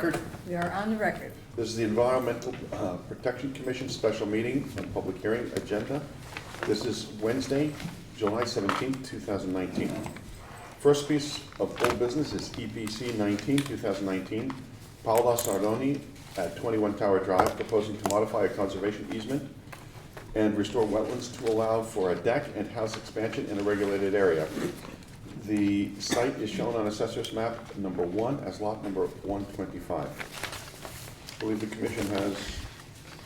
record. We are on the record. This is the Environmental Protection Commission special meeting and public hearing agenda. This is Wednesday, July 17th, 2019. First piece of old business is EPC 19, 2019. Paolo Sardoni at 21 Tower Drive, proposing to modify a conservation easement and restore wetlands to allow for a deck and house expansion in a regulated area. The site is shown on Assessor's Map number 1 as lot number 125. I believe the commission has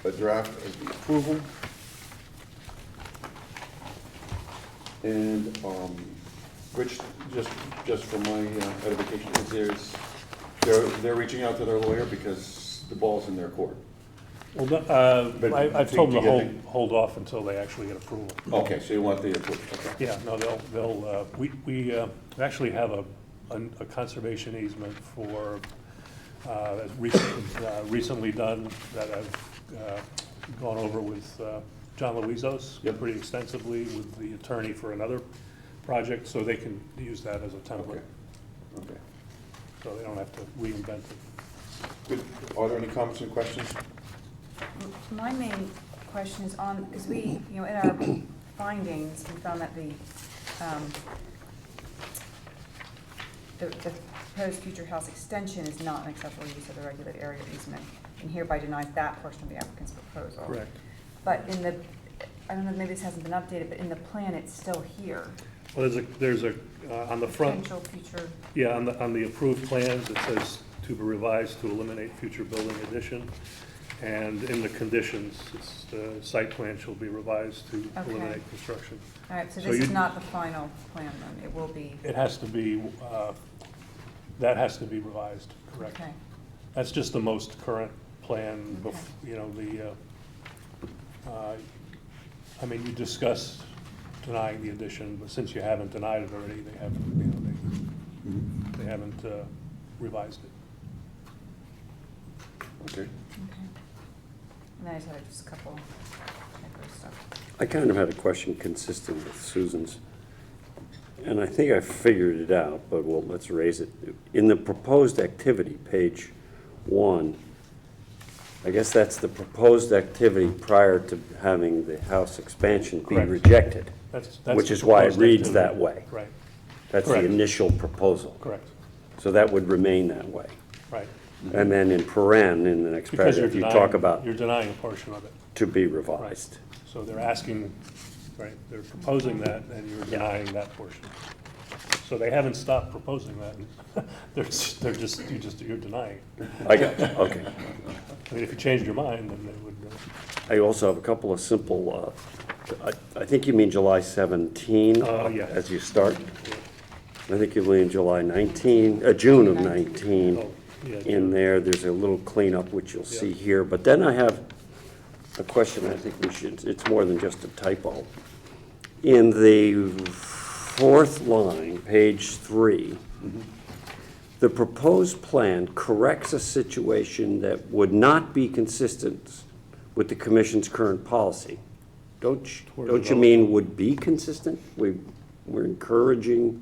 a draft of the approval. And Rich, just for my edification, they're reaching out to their lawyer because the ball's in their court. Well, But I've told them to to get hold off until they actually get approval. Okay, so you want the approval, okay. Yeah, no, we actually have a conservation easement for, that's recently done, that I've gone over with John Luizos Yep. pretty extensively with the attorney for another project, so they can use that as a template, Okay. so they don't have to reinvent it. Good. Are there any comments and questions? My main question is on, because we, in our findings, we found that the proposed future house extension is not an acceptable use of the regulated area easement, and hereby denies that portion of the applicant's proposal. Correct. But in the, I don't know, maybe this hasn't been updated, but in the plan, it's still here. Well, there's a, on the front, Potential future, yeah, on the approved plans, it says to be revised to eliminate future building addition. And in the conditions, the site plan shall be revised to Okay. eliminate construction. all right, so So this is you- not the final plan then, it will be, It has to be, that has to be revised, correct? okay. That's just the most current plan, Okay. I mean, you discussed denying the addition, but since you haven't denied it already, they haven't, they haven't revised it. Okay. Okay. And then I just had just a couple typo stuff. I kind of had a question consistent with Susan's, and I think I figured it out, but well, let's raise it. In the proposed activity, page 1, I guess that's the proposed activity prior to having the house expansion be Correct. rejected, That's which the is why it proposed reads activity. that way. Right, That's the Correct. initial proposal. correct, So that would remain that way. right. And then in paren, in the next Because you're paragraph, you denying, talk about you're denying a portion of it. to be Right. revised. So they're asking, right, they're proposing that, and you're denying that portion. So they haven't stopped proposing that. You're denying it. I got you, okay. I mean, if you changed your mind, then they would, I also have a couple of simple, I think you mean July 17 yeah. as you start. I think you mean July 19, June of 19 oh, yeah. in there. There's a little cleanup, which you'll see here. But then I have a question I think we should, it's more than just a typo. In the fourth line, page 3, the proposed plan corrects a situation that would not be consistent with the commission's current policy. Don't you mean would be consistent? We're encouraging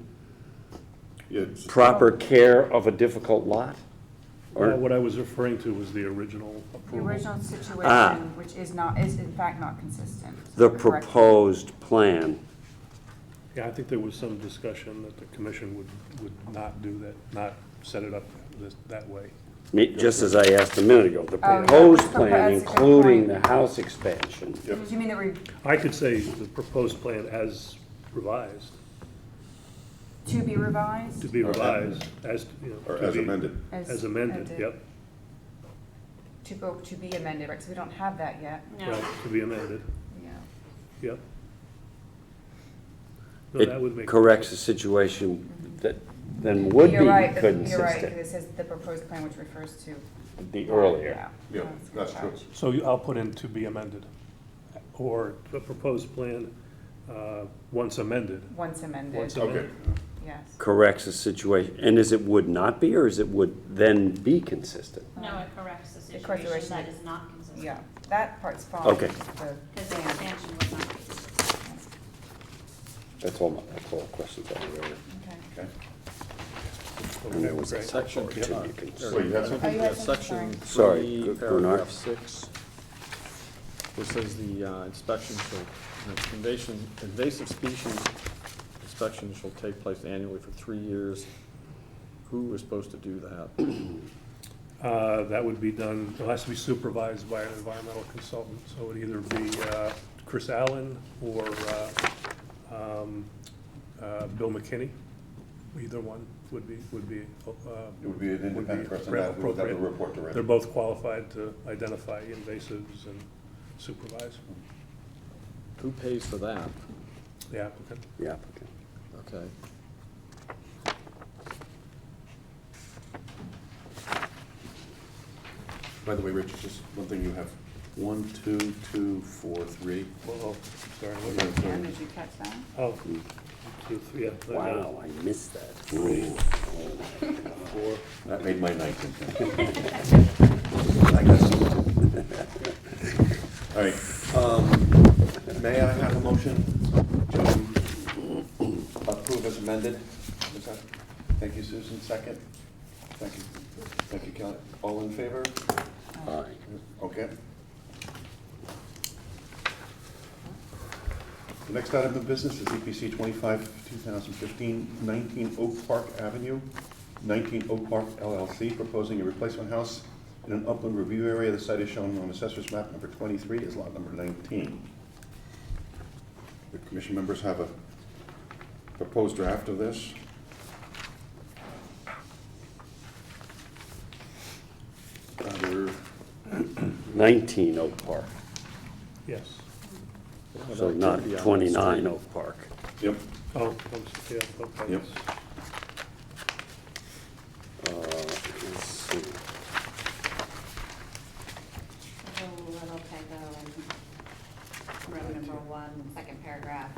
Yeah, it's- proper care of a difficult lot? Or, What I was referring to was the original The approval. original situation, Ah. which is not, is in fact not consistent. the Correct. proposed plan, Yeah, I think there was some discussion that the commission would not do that, not set it up that way. just as I asked a minute ago, the Oh, yeah. proposed plan, That's a good including point. the house expansion. Did you mean that I could say the proposed plan as revised, to be revised? to be Or revised, as, Or to as be- amended. As amended, yep, To be amended, right, because we don't have that yet. right, to be amended, Yeah. yep. No, that would It make. corrects a situation that then would be You're right, you're right, because consistent, it says the proposed plan, which refers to. the earlier. Yeah. Yeah, a good that's true. catch. So I'll put in to be amended, or the proposed plan, once amended. Once amended, Once Okay. amended. yes. Corrects a situation, and is it would not be, or is it would then be consistent? No, it corrects the It corrects the situation that situation. is not consistent. Yeah, that part's fine. Okay. The Because the plan. expansion would not be consistent. That's all the questions I have. Okay. Okay. And there was a great. Section, typo too, you can see. Wait, you have something? Oh, you have something? section Sorry, three, Bernard. paragraph 6. It says the inspection shall, invasive species inspection shall take place annually for 3 years. Who is supposed to do that? That would be done, it has to be supervised by an environmental consultant, so it would either be Chris Allen or Bill McKinney. Either one would be. It would be an independent person that would have to appropriate. report to They're Rick. both qualified to identify invasives and supervise Who pays for that? the applicant. The applicant. Okay. By the way, Rich, just one thing, you have 1, 2, 2, 4, 3. Oh, sorry. Yeah, what- so- And did you catch that? Oh, 2, 3, yeah. Wow, I missed that. Three. Oh, 4. That made my night. I got some. All right, may I have a motion to approve as amended? Is that- Thank you, Susan, second. Thank you, Kelly. All in favor? Aye. Okay. The next item of business is EPC 25, 2015, 19 Oak Park Avenue, 19 Oak Park LLC, proposing a replacement house in an upland review area. The site is shown on Assessor's Map number 23 is lot number 19. The commission members have a proposed draft of this. There 19 Oak Park, Yes. so not 29 Oak Park. Yep, Oh, yeah, okay. Yep. Let's see. There's a little typo in row number 1, second paragraph,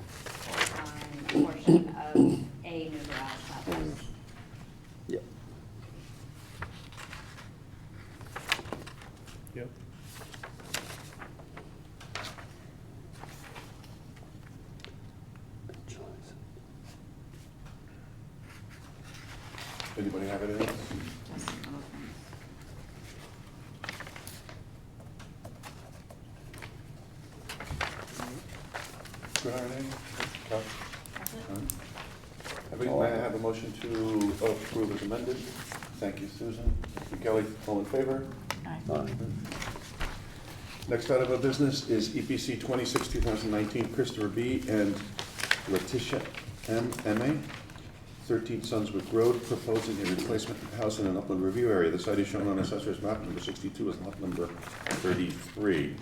on a portion of a new garage, not this. Yep. Yep. anybody have anything? Just some little things. Good, Arnie? Cal? That's it? All right. May I have a motion to approve as amended? Thank you, Susan. Thank you, Kelly. All in favor? Aye. Aye. Next item of business is EPC 26, 2019, Christopher B. and Letitia M. M.A., 13 Sunswick Road, proposing a replacement house in an upland review area. The site is shown on Assessor's Map number 62 as lot number 33.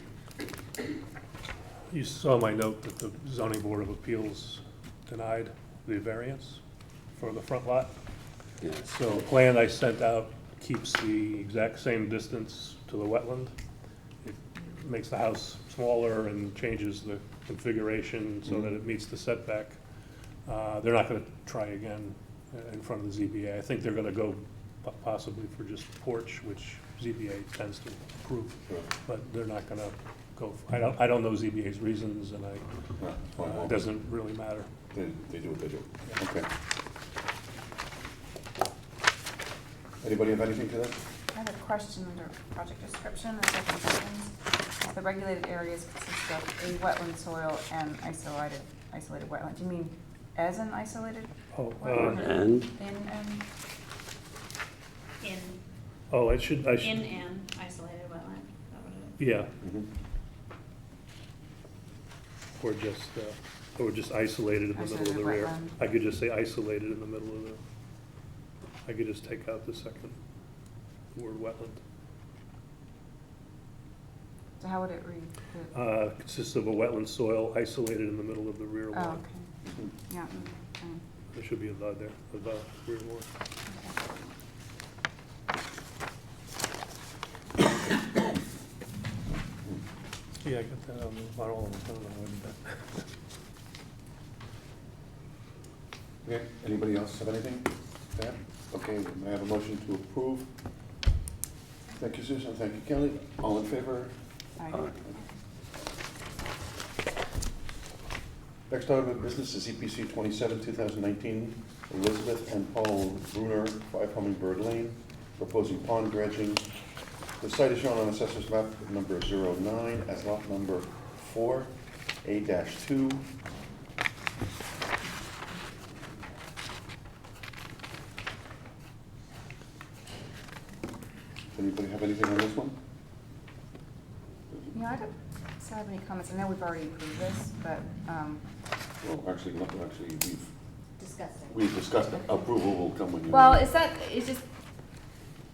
You saw my note that the zoning board of appeals denied the variance for the front lot. Yes. So the plan I sent out keeps the exact same distance to the wetland. It makes the house smaller and changes the configuration so that it meets the setback. They're not gonna try again in front of the ZBA. I think they're gonna go possibly for just porch, which ZBA tends to approve, Sure. but they're not gonna go, I don't know ZBA's reasons, and No, it doesn't really matter. They do what they do. Okay. Anybody have anything to that? I have a question under project description, the second sentence. The regulated areas consist of a wetland soil and isolated wetland. Do you mean as an isolated? Oh, wetland? And? In and? In, oh, I should, in an isolated wetland, is that what it is? yeah, Mhm. or just isolated in the middle of the Isolated rear. wetland. I could just say isolated in the middle of the, I could just take out the second word wetland. So how would it read? The- Consists of a wetland soil isolated in the middle of the rear Oh, lawn. okay. Mhm. Yeah. Okay. There should be a the there, a the rear lawn. Yeah, I got that on all of them, I don't know what I did that. Okay, anybody else have anything? Dan? Okay, may I have a motion to approve? Thank you, Susan, thank you, Kelly. All in favor? Aye. Next item of business is EPC 27, 2019, Elizabeth and Paul Bruner, 5 Hummingbird Lane, proposing pond dredging. The site is shown on Assessor's Map number 09 as lot number 4, A-2. Anybody have anything on this one? Yeah, I don't have any comments. I know we've already approved this, but, Well, actually, no, actually, Disgusting. we've discussed it. Approval will come when you. well, it's just,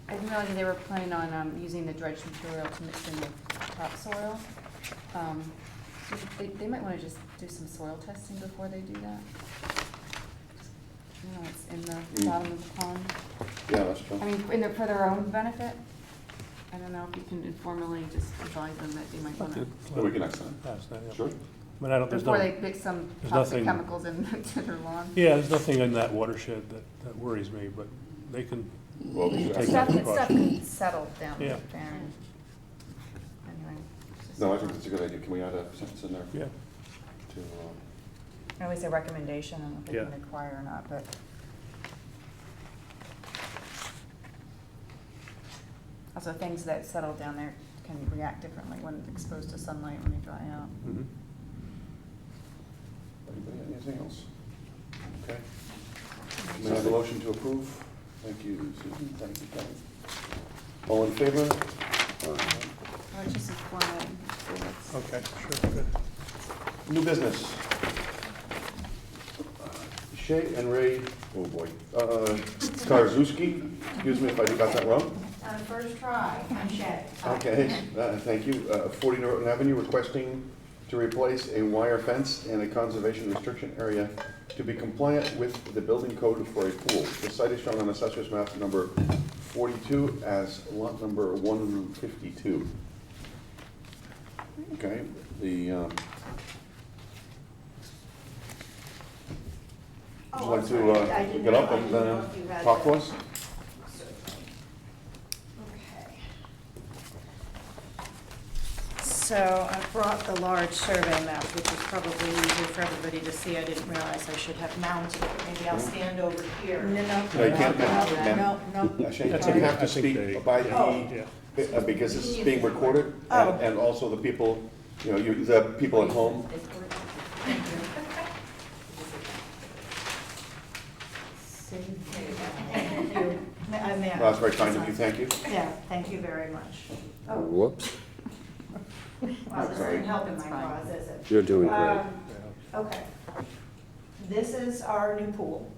I didn't realize that they were planning on, using the dredged material to mix in with topsoil. They might wanna just do some soil testing before they do that. You know, it's in the bottom of the pond. Yeah, that's true. I mean, for their own benefit. I don't know if you can informally just advise them that they might wanna, So we can ask them. Pass that, yeah. Sure. I mean, I don't, there's before no, they mix some there's toxic nothing- chemicals into their lawn. yeah, there's nothing in that watershed that worries me, but they can, Well, we should ask Take them. Stuff can settle down Yeah. there. and- Anyway. it's just- No, I think that's a good idea. Can we add a sentence in there yeah. to, At least a recommendation, I don't know if they Yeah. can require or not, but. Also, things that settle down there can react differently when exposed to sunlight when they dry out. Mhm. anybody, anything else? Okay. May I have a motion to approve? Thank you, Susan. Thank you, Kevin. All in favor? Or it's just a formal, so it's- Okay, sure, good. New business. Shay and Ray, oh boy, Starzewski, excuse me if I got that wrong. First try, I'm Shay. Okay, thank you. 40 Norton Avenue, requesting to replace a wire fence and a conservation restriction area to be compliant with the building code for a pool. The site is shown on Assessor's Map number 42 as lot number 152. Okay, the, would you Oh, like I'm sorry, I to didn't get know- up I and didn't know if you had talk to the- us? Okay. So I brought the large survey map, which is probably easier for everybody to see. I didn't realize I should have mounted it. Maybe I'll stand over here. No, No, you can't, ma'am. no. Shane, That's you okay. have I to think speak they- by Oh. Yeah. because this is being recorded, Oh. and also the people, you know, the people at home. Thank you. Ma'am. Well, that's very kind of you, thank you. Yeah, thank you very much. Oh, Whoops, wow, this Sorry. isn't helping my It's fine. cause, is it? you're doing great. Okay. This is our new pool.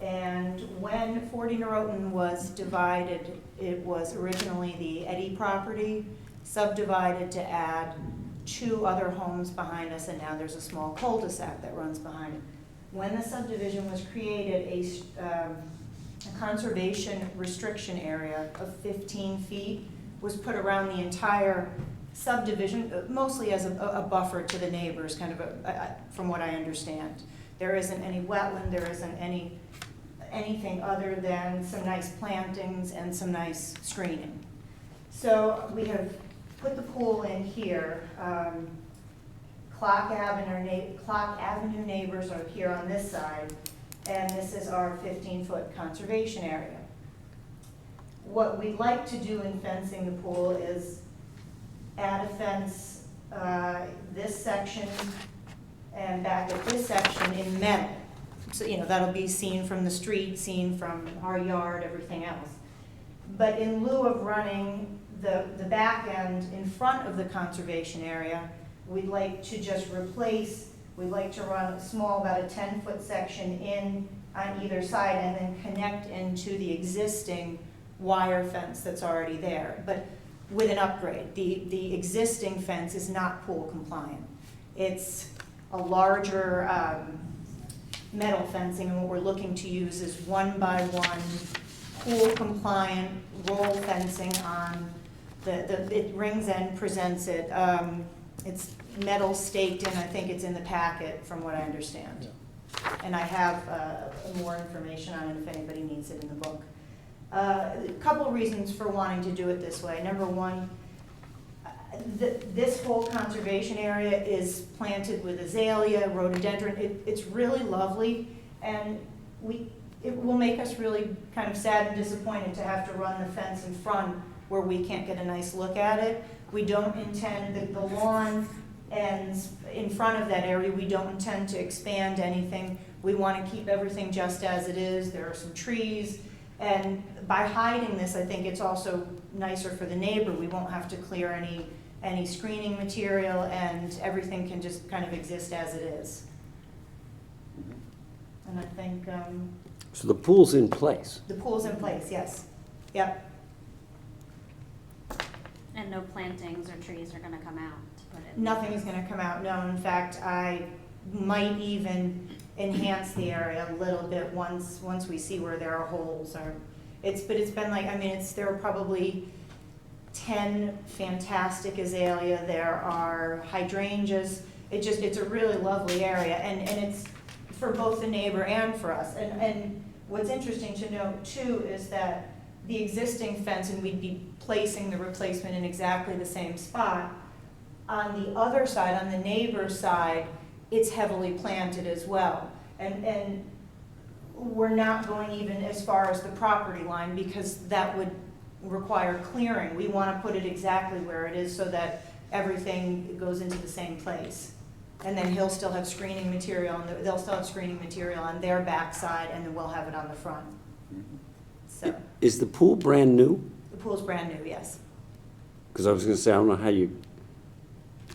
And when 40 Norotan was divided, it was originally the Eddy property, subdivided to add 2 other homes behind us, and now there's a small cul-de-sac that runs behind it. When the subdivision was created, a conservation restriction area of 15 feet was put around the entire subdivision, mostly as a buffer to the neighbors, kind of from what I understand. There isn't any wetland, there isn't anything other than some nice plantings and some nice screening. So we have put the pool in here. Clock Avenue neighbors are here on this side, and this is our 15-foot conservation area. What we'd like to do in fencing the pool is add a fence, this section and back at this section in metal. So, you know, that'll be seen from the street, seen from our yard, everything else. But in lieu of running the back end in front of the conservation area, we'd like to just replace, we'd like to run a small, about a 10-foot section in on either side and then connect into the existing wire fence that's already there, but with an upgrade. The existing fence is not pool compliant. It's a larger metal fencing, and what we're looking to use is 1-by-1 pool compliant roll fencing on it rings end presents it. It's metal staked in, I think it's in the packet from what I understand. And I have more information on it if anybody needs it in the book. A couple reasons for wanting to do it this way. Number one, this whole conservation area is planted with azalea, rhododendron. It's really lovely, and it will make us really kind of sad and disappointed to have to run the fence in front where we can't get a nice look at it. We don't intend, the lawn ends in front of that area, we don't intend to expand anything. We want to keep everything just as it is. There are some trees, and by hiding this, I think it's also nicer for the neighbor. We won't have to clear any screening material, and everything can just kind of exist as it is. And I think So the pool's in place. the pool's in place, yes. Yep. And no plantings or trees are gonna come out to put it? Nothing is gonna come out, no. In fact, I might even enhance the area a little bit once we see where there are holes or, but it's been like, I mean, there are probably 10 fantastic azalea, there are hydrangeas. It's a really lovely area, and it's for both the neighbor and for us. And what's interesting to note too is that the existing fence, and we'd be placing the replacement in exactly the same spot. On the other side, on the neighbor's side, it's heavily planted as well. And we're not going even as far as the property line because that would require clearing. We want to put it exactly where it is so that everything goes into the same place. And then he'll still have screening material, and they'll still have screening material on their backside, and then we'll have it on the front. So, Is the pool brand new? the pool's brand new, yes. Because I was going to say, I don't know how you,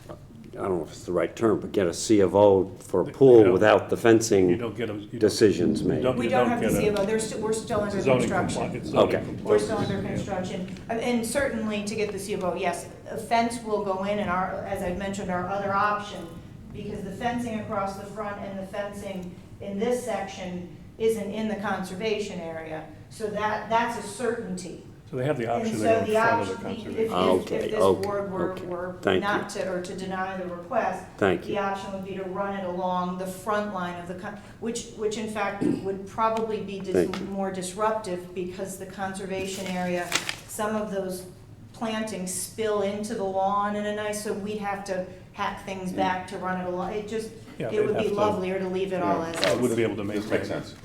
I don't know if it's the right term, but get a C of O for a You pool don't- without the You fencing don't get a. you don't- decisions you made. don't- We you don't have the get a- C of O, we're still it's under zoning construction. compli- it's zoning Okay. We're still compliant. under construction. And certainly to get the C of O, yes, a fence will go in, and as I mentioned, our other option, because the fencing across the front and the fencing in this section isn't in the conservation area. So that's a certainty. So they have the And option to so go in the front of the option, conservation. if Okay, this okay, board okay. were Thank not to, or to deny the request, Thank the you. option would be to run it along the front line of the, which in fact would probably be Thank you. more disruptive because the conservation area, some of those plantings spill into the lawn in a nice, so we'd have to hack things back to run it along. Yeah, It they'd would be have to- lovelier to leave it all Yeah. as I is. wouldn't be able to This maintain. makes sense.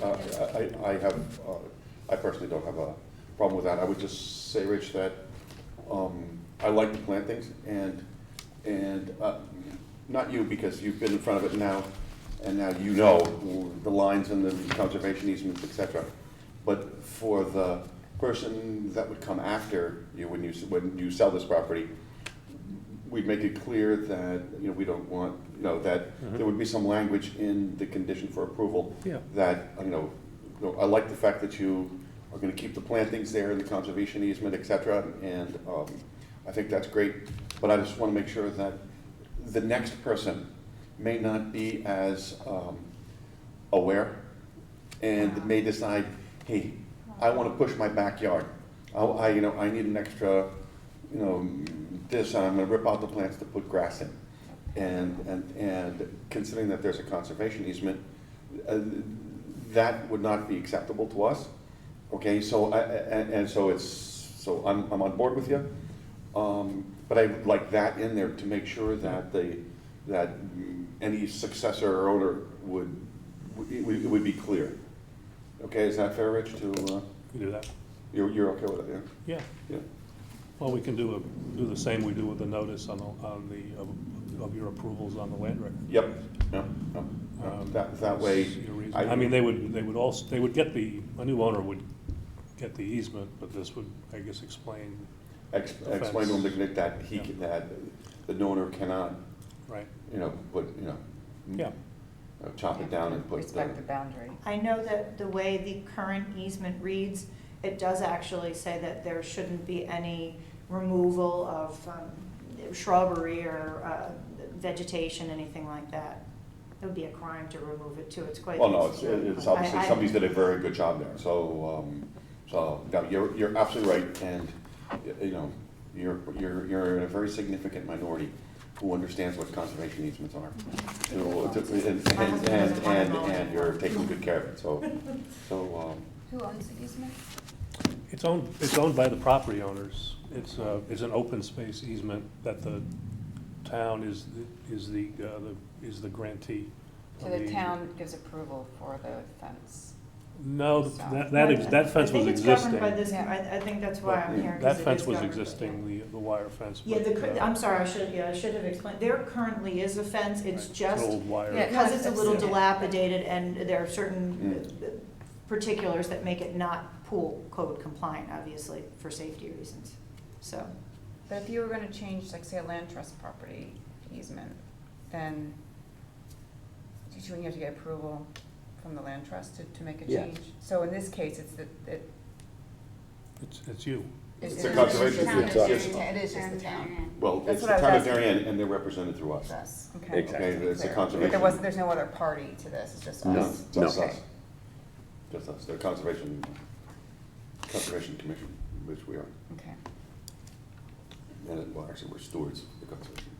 I personally don't have a problem with that. I would just say, Rich, that I like the plantings, and not you, because you've been in front of it now, and now you know the lines and the conservation easements, et cetera. But for the person that would come after you, when you sell this property, we'd make it clear that, we don't want, that there would be some language in the condition for approval Yeah. that, I like the fact that you are gonna keep the plantings there in the conservation easement, et cetera, and I think that's great. But I just wanna make sure that the next person may not be as aware and may decide, hey, I wanna push my backyard. I need an extra, this, and I'm gonna rip out the plants to put grass in. And considering that there's a conservation easement, that would not be acceptable to us. Okay, so, so I'm on board with you. But I would like that in there to make sure that that any successor or owner it would be clear. Okay, is that fair, Rich, to, We do that. you're okay with it, yeah? Yeah. Yeah. Well, we can do the same we do with the notice of your approvals on the land record. Yep, no. That way, Your reason- I mean, they would get a new owner would get the easement, but this would, I guess, explain, explain to him that Yeah. that the owner cannot, right? put, Yeah. chop it down and put Respect the boundary. I know that the way the current easement reads, it does actually say that there shouldn't be any removal of shrubbery or vegetation, anything like that. It would be a crime to remove it too, it's quite. Well, no, it's obviously, I- somebody's did a very good job there, so, no, you're absolutely right, and, you're in a very significant minority who understands what conservation easements are. And you're taking good care of it, so, Who owns the easement? It's owned by the property owners. It's an open space easement that the town is the grantee. So of the easement. town gives approval for the fence. No, that fence was I think it's governed by existing. this, I think that's why I'm here. 'cause That it fence is was governed by- existing, the wire fence. Yeah, but, I'm sorry, I should have explained, there currently is a fence, it's Right, just, an old wire. Yeah. because it's a little Yeah. dilapidated and there are certain particulars that make it not pool code compliant, obviously, for safety reasons, so. But if you were gonna change, like, say, a land trust property easement, then you have to get approval from the land trust to make a Yeah. change? So in this case, it's It's you. It's a conservation Town fee. of It's- Darien. It is just the Town of town. Darien. Well, That's it's what the I was town of asking. Darien, and they're represented through us. us, okay. Exactly. Okay, it's a Clear. conservation. But there's no other party to this, it's just No. us? Just Okay. us. Just us, the Conservation Commission, which we are. Okay. And, well, actually, we're stewards of the conservation,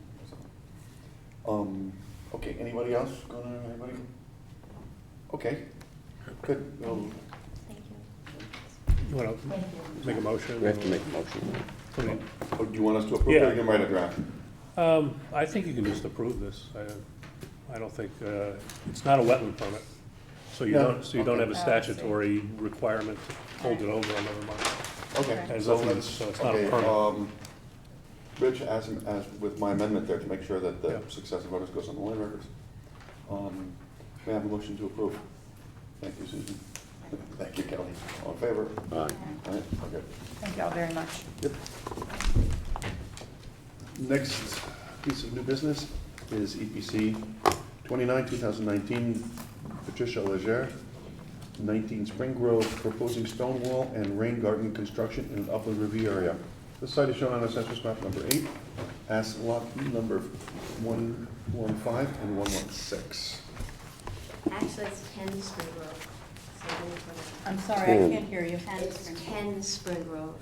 so. Okay, anybody else? Anybody? Okay, good. Thank you. You wanna make a motion? We have to make a motion. I mean, Oh, do you want us to approve it, or you can write a draft? I think you can just approve this. I don't think, it's not a wetland permit, so you No, don't have a okay. statutory requirement to hold it over another month. Okay, And so nothing- let's, so it's not a okay, permit. Rich, as with my amendment there, to make sure that the Yeah. successive voters goes on the land records. May I have a motion to approve? Thank you, Susan. Thank you, Kelly. All in favor? Aye. All right, okay. Thank you all very much. Yep. Next piece of new business is EPC 29, 2019, Patricia Legere, 19 Spring Grove, proposing stone wall and rain garden construction in an upland review area. This site is shown on Assessor's Map number 8, as lot number 115 and 116. Actually, it's 10 Spring Grove. So let me put it- I'm sorry, I can't hear you. 10 Spring Grove. 10 Spring Grove.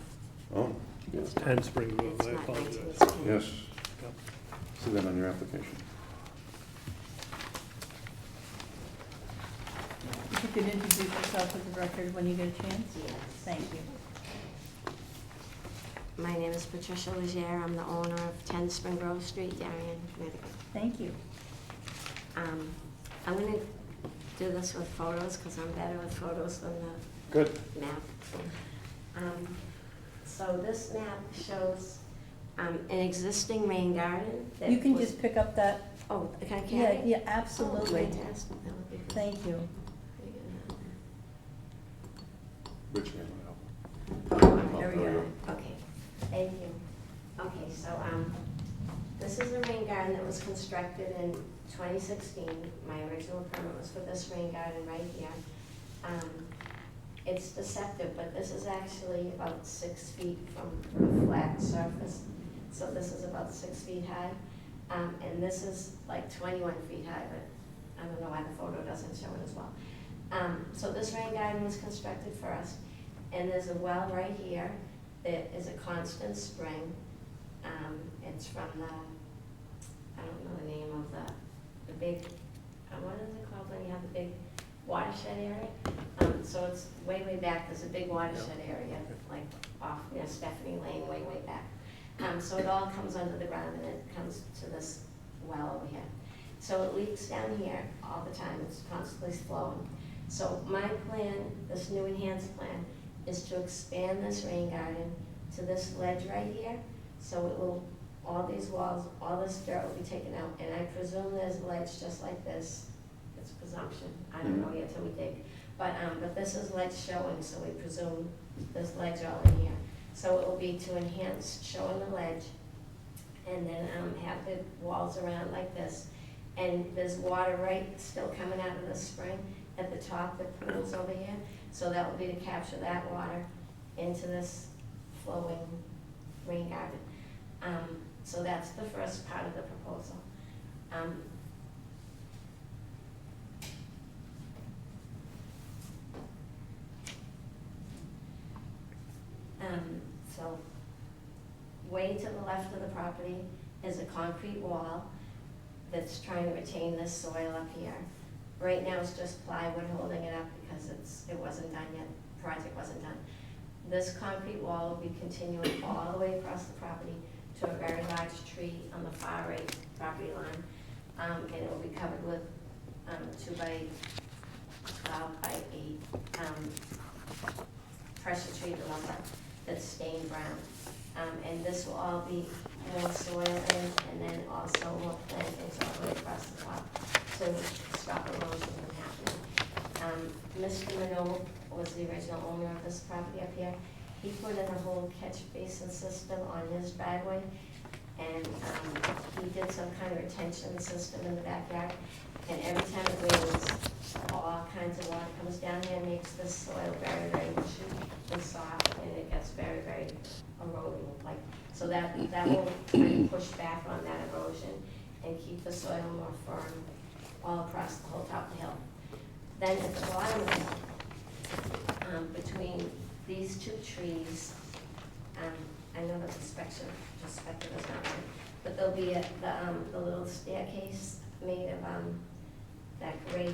Oh, It's 10 Spring Grove, It's I not 19, apologize. it's 10. yes. See that on your application. If you could introduce yourself for the record when you get a chance? Yes. Thank you. My name is Patricia Legere. I'm the owner of 10 Spring Grove Street, Darien, Connecticut. Thank you. I'm going to do this with photos because I'm better with photos than the Good. map. So this map shows an existing rain garden. that You can was- just pick up that, Oh, can I carry yeah, it? yeah, Oh, absolutely. fantastic. That would be good. Thank you. Rich, may I help? There we go. Okay, thank you. Okay, so, this is a rain garden that was constructed in 2016. My original permit was for this rain garden right here. It's deceptive, but this is actually about 6 feet from a flat surface. So this is about 6 feet high. And this is like 21 feet high, but I don't know why the photo doesn't show it as well. So this rain garden was constructed for us, and there's a well right here that is a constant spring. It's from the, I don't know the name of the big, what is it called when you have the big watershed area? So it's way, way back, there's a big watershed area, like off, Stephanie Lane, way, way back. So it all comes under the ground and it comes to this well over here. So it leaks down here all the time, it's constantly flowing. So my plan, this new enhanced plan, is to expand this rain garden to this ledge right here. So it will, all these walls, all this dirt will be taken out, and I presume there's a ledge just like this. It's a presumption, I don't know yet till we dig. But this is ledge showing, so we presume there's ledge all in here. So it will be to enhance showing the ledge, and then have the walls around like this. And there's water right still coming out of the spring at the top, the pool's over here. So that will be to capture that water into this flowing rain garden. So that's the first part of the proposal. So way to the left of the property is a concrete wall that's trying to retain this soil up here. Right now it's just plywood holding it up because it wasn't done yet, the project wasn't done. This concrete wall will be continuing all the way across the property to a very large tree on the far right property line. And it will be covered with 2 by plowed by a, pressure treated lumber that's stained brown. And this will all be more soil in, and then also more plantings all the way across the top to stop erosion from happening. Mr. Minow was the original owner of this property up here. He put in a whole catch basin system on his driveway, and he did some kind of retention system in the backyard. And every time it rains, all kinds of water comes down here and makes this soil very, very mushy and soft, and it gets very, very eroding. Like, so that will kind of push back on that erosion and keep the soil more firm all across the whole top of the hill. Then at the bottom of the hill, between these two trees, I know that the perspective is not right, but there'll be the little staircase made of that gray,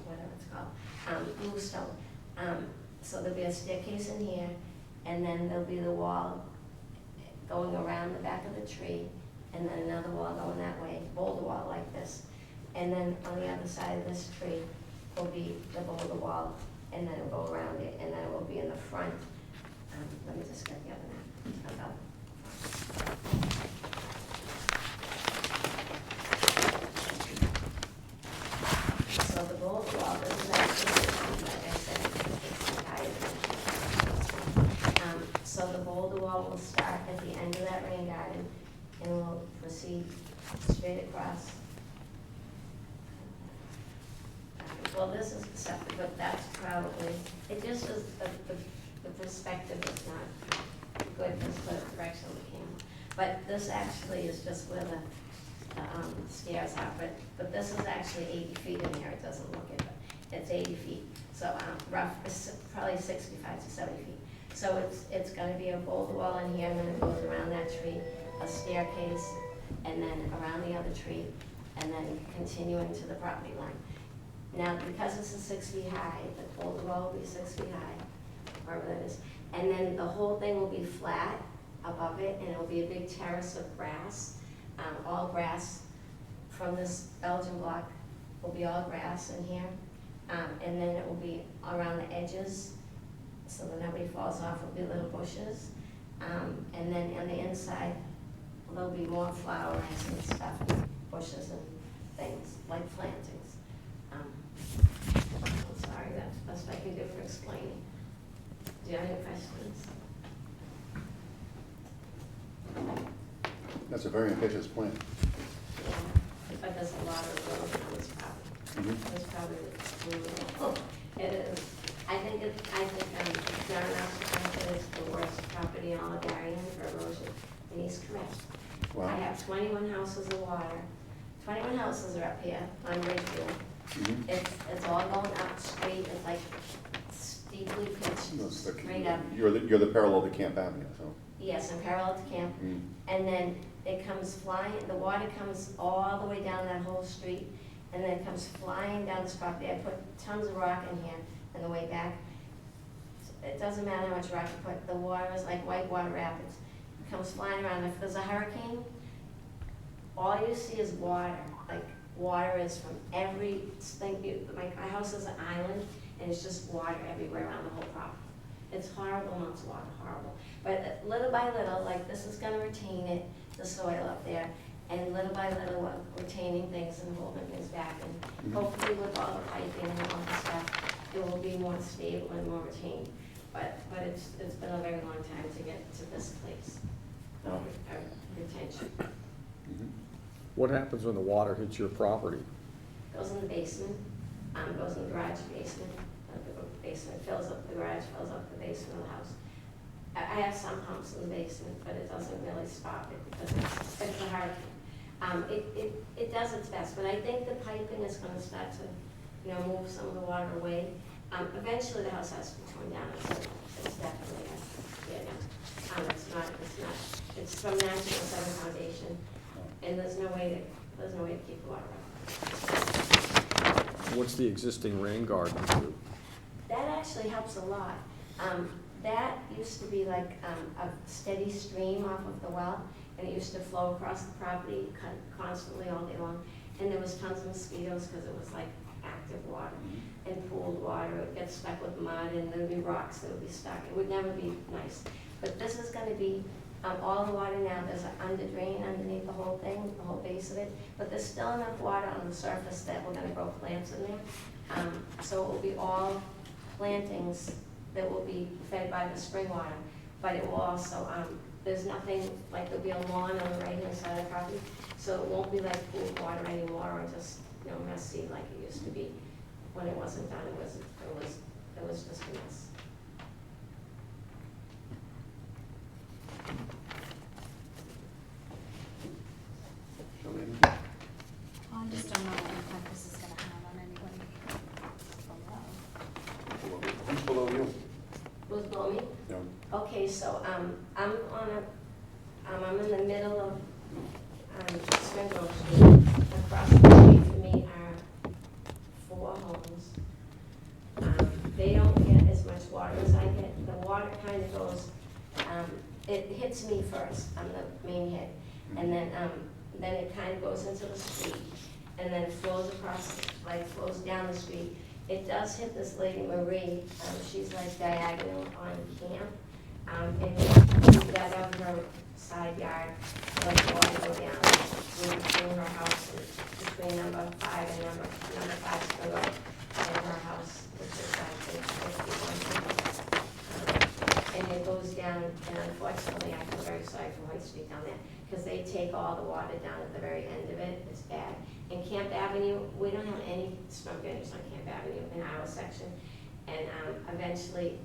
whatever it's called, bluestone. So there'll be a staircase in here, and then there'll be the wall going around the back of the tree, and then another wall going that way, boulder wall like this. And then on the other side of this tree will be the boulder wall, and then it'll go around it, and then it will be in the front. Let me just get the other map. So the boulder wall, this is actually, like I said, it's higher. So the boulder wall will start at the end of that rain garden, and will proceed straight across. Well, this is deceptive, but that's probably, it just is, the perspective is not good, just the direction of the camera. But this actually is just where the stairs are, but this is actually 80 feet in here, it doesn't look it, but it's 80 feet. So rough, it's probably 65 to 70 feet. So it's gonna be a boulder wall in here, and then it goes around that tree, a staircase, and then around the other tree, and then continuing to the property line. Now, because this is 6 feet high, the boulder wall will be 6 feet high, wherever that is. And then the whole thing will be flat above it, and it'll be a big terrace of grass, all grass. From this Belgian block will be all grass in here. And then it will be around the edges, so that nobody falls off, it'll be little bushes. And then on the inside, there'll be more flowers and stuff, and bushes and things, like plantings. I'm sorry, that's the best I can do for explaining. Do you have any questions? That's a very ambitious plan. Yeah, but there's a lot of erosion on this property. This property is, it is, I think John Russell is the worst property in all of Darien for erosion, and he's correct. Wow. I have 21 houses of water. 21 houses are up here on Ridgefield. It's all going up straight, it's like steeply pitched, straight up. You're the parallel to Camp Avenue, so. Yes, I'm parallel to camp. And then it comes flying, the water comes all the way down that whole street, and then it comes flying down this property. I put tons of rock in here on the way back. It doesn't matter how much rock you put, the water is like whitewater rapids. It comes flying around. If there's a hurricane, all you see is water. Like, water is from everything. My house is an island, and it's just water everywhere around the whole property. It's horrible amounts of water, horrible. But little by little, like this is gonna retain it, the soil up there, and little by little, we're retaining things and holding things back. And hopefully with all the piping and all the stuff, it will be more stable and more retained. But it's been a very long time to get to this place, retention. What happens when the water hits your property? Goes in the basement, goes in the garage basement. The basement fills up the garage, fills up the basement of the house. I have some pumps in the basement, but it doesn't really stop it because it's a hurricane. It does its best, but I think the piping is going to start to, move some of the water away. Eventually, the house has to be torn down. It's definitely It's from 1907 foundation, and there's no way to keep the water out. What's the existing rain garden do? That actually helps a lot. That used to be like a steady stream off of the well, and it used to flow across the property constantly all day long. And there was tons of mosquitoes because it was like active water and pooled water. It would get stuck with mud and there'd be rocks that would be stuck. It would never be nice. But this is gonna be, all the water now, there's an under drain underneath the whole thing, the whole base of it, but there's still enough water on the surface that we're gonna grow plants in there. So it will be all plantings that will be fed by the spring water, but it will also, there's nothing, like there'll be a lawn on the right-hand side of the property, so it won't be like pooled water anymore or just, messy like it used to be. When it wasn't done, it was just a mess. Joanne? I just don't know what impact this is gonna have on anybody below. Who's below you? Who's below me? No. Okay, so, I'm in the middle of, Spring Grove Street. Across the street from me are 4 homes. They don't get as much water as I get. The water kind of goes, it hits me first, I'm the main head. And then it kind of goes into the street. And then it flows across, flows down the street. It does hit this lady Marie, she's like diagonal on Camp. And we dug up her side yard, let the water go down between her house and between number 5 and number 5 Spring Road and her house, which is and it goes down, and unfortunately, I feel very sorry for White Street down there, because they take all the water down at the very end of it, it's bad. In Camp Avenue, we don't have any storm drainage on Camp Avenue in our section, and eventually,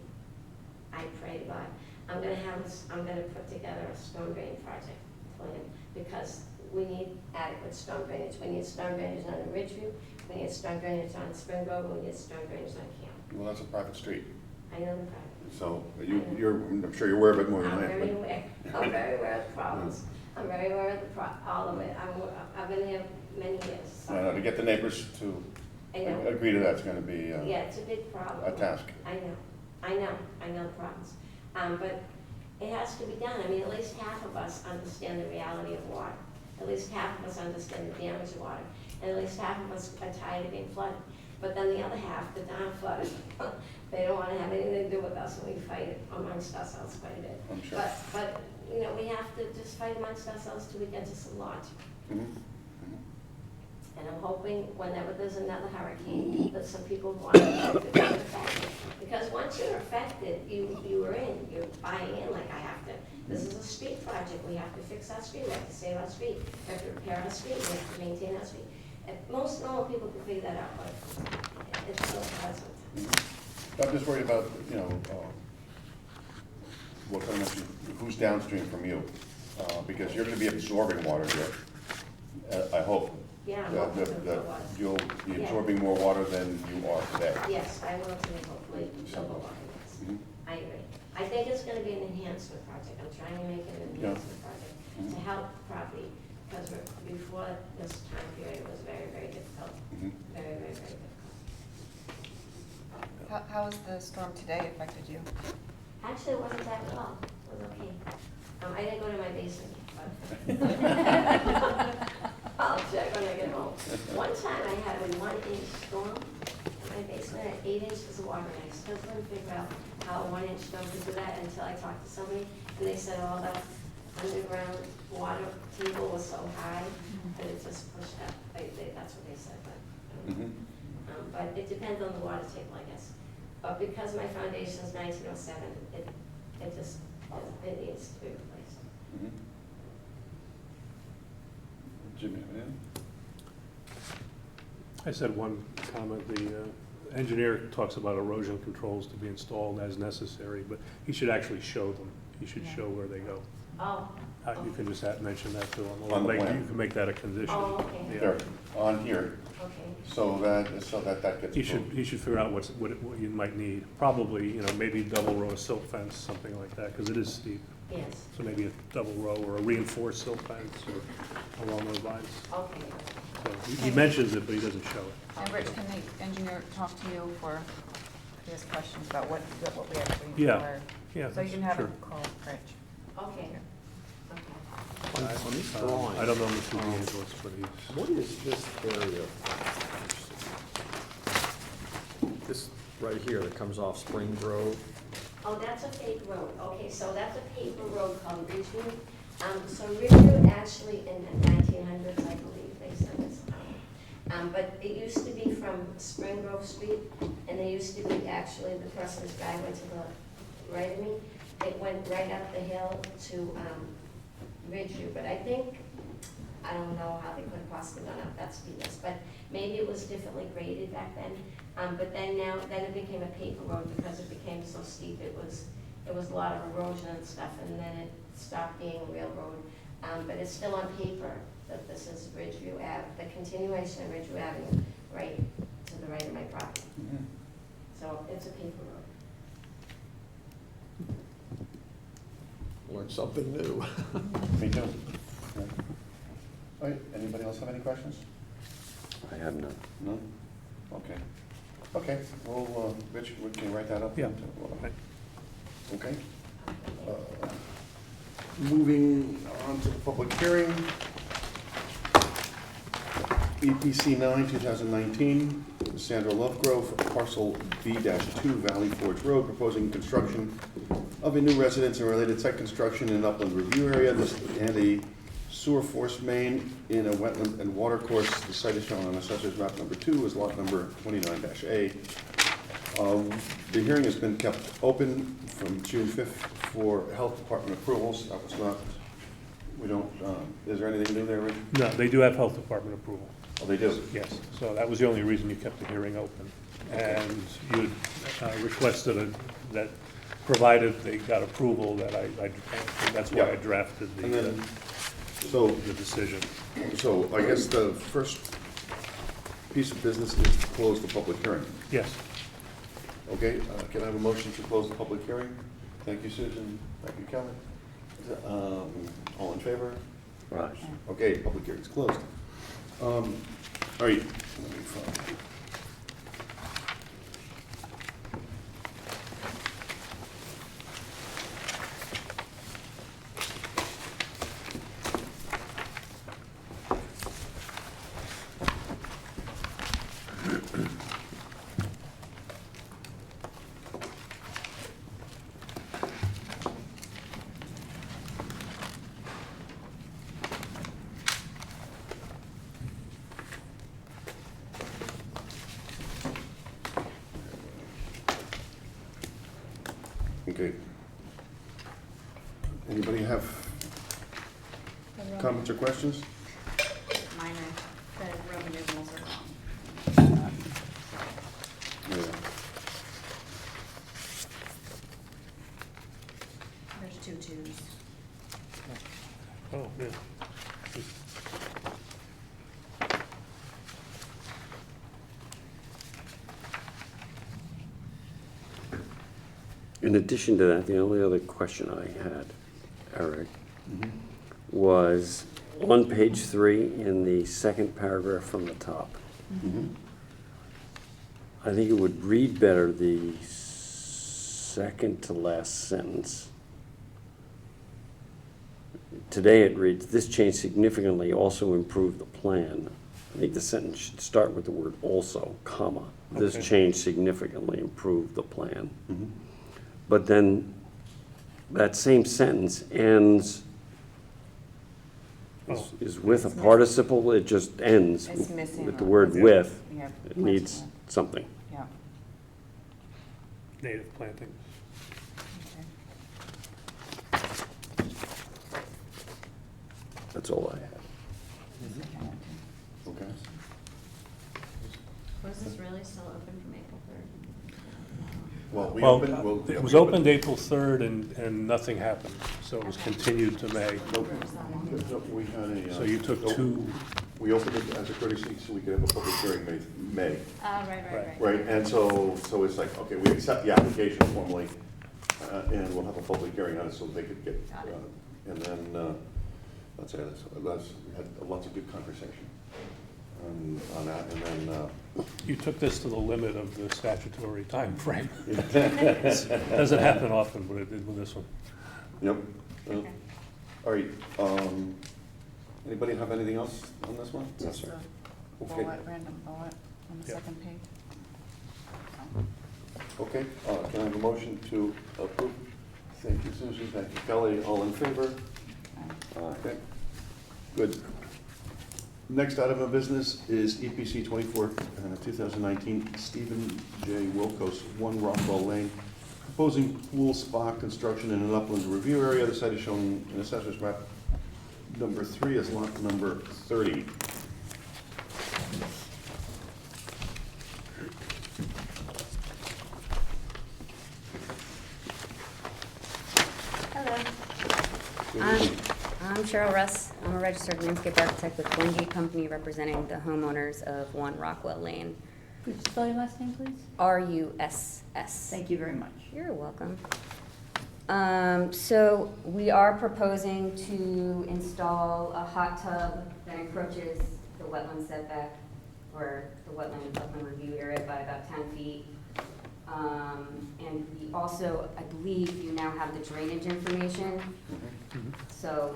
I pray to God, I'm gonna put together a storm drain project plan, because we need adequate storm drainage. We need storm drainage on the Ridgeview, we need storm drainage on Spring Grove, we need storm drainage on Camp. Well, that's a private street, I know the problem. so I'm sure you're aware of it more than I'm I am. very but- aware, I'm very aware of the problems. I'm very aware of all of it. I've been here many years. so- I know, to get the neighbors to I know. agree to that's gonna be Yeah, it's a big problem. a task. I know the problems. But it has to be done. I mean, at least half of us understand the reality of water. At least half of us understand the damage of water. And at least half of us are tired of being flooded. But then the other half, the darn flooded, they don't want to have anything to do with us, and we fight it amongst ourselves quite a bit. I'm sure. But we have to just fight amongst ourselves till we get to some logic. Mhm. And I'm hoping whenever there's another hurricane, that some people want to be affected. Because once you're affected, you are in, you're buying in, like I have to, this is a street project, we have to fix our street, we have to save our street, we have to repair our street, we have to maintain our street. And most normal people can figure that out, but it's so hard sometimes. I'm just worried about, what kind of, who's downstream from you? Because you're gonna be absorbing water here, I hope. Yeah, I'm That- hoping that- there that was. You'll be Yeah. absorbing more water than you are today. Yes, I will too, hopefully, double water, yes. Mhm. I agree. I think it's gonna be an enhancement project. I'm trying to make it an Yeah. enhancement project to help the property, because before this time period, it was very, very difficult. Mhm. Very, very, very difficult. How has the storm today affected you? Actually, it wasn't bad at all. It was okay. I didn't go to my basement, but I'll check when I get home. One time I had a 1-inch storm in my basement, at 8 inches of water, and I still couldn't figure out how a 1-inch storm could do that until I talked to somebody, and they said all the underground water table was so high that it just pushed up. That's what they said, but, Mhm. but it depends on the water table, I guess. But because my foundation is 1907, it needs to be replaced. Mhm. Jimmy, man? I said one comment, the engineer talks about erosion controls to be installed as necessary, but he should actually show them. He should Yeah. show where they go. Oh, You can just mention that to him. On the Like, plan. you can make that a condition. oh, okay, Yeah. There, on here, okay. so that gets He should, approved. he should figure out what you might need. Probably, maybe double row of silt fence, something like that, because it is steep. Yes, So maybe a double row or a reinforced silt fence or along those lines. okay. So he mentions it, but he doesn't show it. And Rich, can the engineer talk to you for his questions about what we actually Yeah. require? Yeah, So you can have sure. him call Rich. Okay, okay. On this I drawing, don't know Mr. D'Angelis, but he's, what is this area? right here that comes off Spring Grove. Oh, that's a paper road. Okay, so that's a paper road called Ridgeview. So Ridgeview actually in the 1900s, I believe, they said this. But it used to be from Spring Grove Street, and there used to be actually the person's driveway to the right of me. It went right up the hill to Ridgeview, but I think, I don't know how they could have possibly gone up that steepness, but maybe it was differently graded back then. But then it became a paper road because it became so steep. It was a lot of erosion and stuff, and then it stopped being a real road. But it's still on paper that this is Ridgeview Ave, the continuation of Ridgeview Avenue, right to the right of my property. So it's a paper road. Learned something new. Me too. Yeah. All right, anybody else have any questions? I have none. No? Okay. Okay, well, Rich, we can write that up? Yeah. Okay. Okay. Moving on to the public hearing. EPC 9, 2019, Sandra Lovegrove, parcel B-2 Valley Forge Road, proposing construction of a new residence and related site construction in upland review area. And a sewer force main in a wetland and water course. The site is shown on Assessor's Map number 2 is lot number 29-A. The hearing has been kept open from June 5th for Health Department approvals. That was not, we don't, is there anything new there, Rich? No, they do have health department approval, Oh, they do? yes. So that was the only reason you kept the hearing open. And you requested that, provided they got approval, that that's why I Yeah. drafted And then, the decision. so I guess the first piece of business is to close the public hearing. Yes. Okay, can I have a motion to close the public hearing? Thank you, Susan. Thank you, Kelly. All in favor? Right. Okay, public hearing's closed. All right. Let me find- Okay. Anybody have comments or questions? Minor, the revenue rules are wrong. Yeah. There's 2 twos. Oh, yeah. In addition to that, the only other question I had, Eric, was on page 3 in the second paragraph from the top. I think it would read better the second to last sentence. Today it reads, "This change significantly also improved the plan." I think the sentence should start with the word "also," comma. "This Okay. change significantly improved the plan." Mm-hmm. But then that same sentence ends, Oh. is with a participle, it just ends It's missing with the a- word "with." Yeah. It needs something. Yeah. Native planting. Okay. That's all I had. Second one, too. Okay. Was this really still open from April 3rd? Well, we Well, opened, well. it was opened April 3rd and nothing happened, so it was continued to May. Nope. Nope, we had a. So you took nope. 2, We opened it as a courtesy so we could have a public hearing May. Right. Right, and so it's like, okay, we accept the application formally, and we'll have a public hearing on it so they could get, Got it. and then, let's say, we had lots of good conversation on that, and then, you took this to the limit of the statutory timeframe. Doesn't happen often, but it did with this one. yep. Okay. All right, anybody have anything else on this one? Just the Okay. bullet, random bullet on the Yeah. second page. Okay, can I have a motion to approve? Thank you, Susan, thank you, Kelly, all in favor? Okay, good. Next item of business is EPC 24, 2019, Stephen J. Wilkos, 1 Rockwell Lane, proposing pool spa construction in an upland review area. The site is shown in Assessor's Map number 3 as lot number 30. Hello, Good I'm evening. I'm Cheryl Russ. I'm a registered landscape architect with Wingate Company representing the homeowners of 1 Rockwell Lane. Could you spell your last name, please? RUSS. Thank you very much. You're welcome. So we are proposing to install a hot tub that encroaches the wetland setback or the upland review area by about 10 feet. And we also, I believe you now have the drainage information. So,